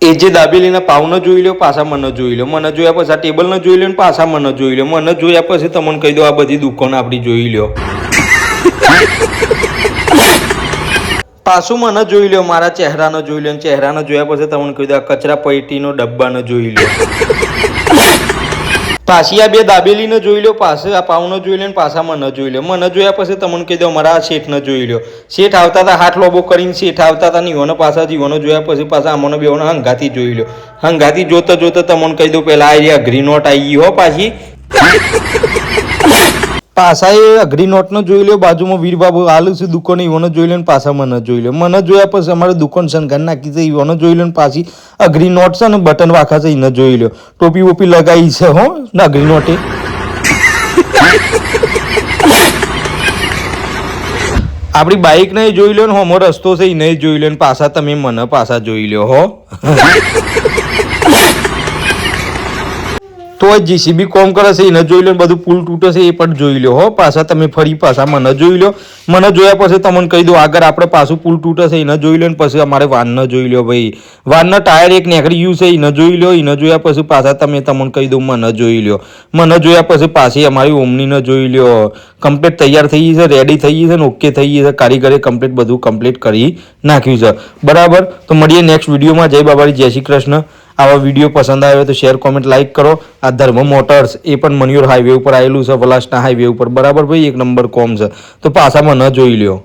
એ જે દાબેલીના પાવને જોઈ લો, પાછા મને જોઈ લો, મને જોયા પછી આ ટેબલને જોઈ લો ને પાછા મને જોઈ લો, મને જોયા પછી તમને કહી દો આ બધી દુકાન આપણી જોઈ લો. પાછું મને જોઈ લો, મારા ચહેરાનો જોઈ લો, ચહેરાનો જોયા પછી તમને કહી દો આ કચરા પેટીનો ડબ્બાનો જોઈ લો. પાછી આ બે દાબેલીને જોઈ લો, પાછું આ પાવને જોઈ લો ને પાછા મને જોઈ લો, મને જોયા પછી તમને કહી દો મારા આ શેઠને જોઈ લો. શેઠ આવતા હતા હાથ લોબો કરીને, શેઠ આવતા હતા નીઓને પાછા જીવોને જોયા પછી પાછા આમને બેઓને હંગાથી જોઈ લો. હંગાથી જોતા જોતા તમને કહી દો પેલા આ અઘરી નોટ આવી ગઈ હો પાછી. પાછા એ અઘરી નોટને જોઈ લો, બાજુમાં વીરબાબુ હાલ છે દુકાને ઈવોને જોઈ લો ને પાછા મને જોઈ લો. મને જોયા પછી અમારે દુકાન શણગાર નાખી છે ઈવોને જોઈ લો ને પાછી અઘરી નોટ છે ને બટન વાખા છે એને જોઈ લો. ટોપી વોપી લગાવી છે હો ને અઘરી નોટે. આપણી બાઇક નહીં જોઈ લો ને હોમો રસ્તો છે એ નહીં જોઈ લો ને પાછા તમે મને પાછા જોઈ લો હો. તો જીસીબી કોમ કરે છે એને જોઈ લો, બધું પુલ તૂટે છે એ પણ જોઈ લો હો. પાછા તમે ફરી પાછા મને જોઈ લો, મને જોયા પછી તમને કહી દો આગળ આપણે પાછું પુલ તૂટે છે એને જોઈ લો ને પછી અમારે વાનને જોઈ લો ભાઈ. વાનના ટાયર એક નીકળી ગયું છે એને જોઈ લો, એને જોયા પછી પાછા તમે તમને કહી દો મને જોઈ લો. મને જોયા પછી પાછી અમારી ઓમનીને જોઈ લો. કમ્પ્લીટ તૈયાર થઈ ગઈ છે, રેડી થઈ ગઈ છે ને ઓકે થઈ ગઈ છે. કારીગરે કમ્પ્લીટ બધું કમ્પ્લીટ કરી નાખ્યું છે. બરાબર, તો મળીએ નેક્સ્ટ વિડીયોમાં. જય બાબારી, જય શ્રી કૃષ્ણ. આવા વિડીયો પસંદ આવે તો શેર કોમેન્ટ લાઈક કરો. આ ધર્મ મોટર્સ એ પણ મન્યોર હાઈવે ઉપર આવેલું છે, વલાસના હાઈવે ઉપર. બરાબર ભાઈ, એક નંબર કોમ છે. તો પાછામાં ન જોઈ લ્યો.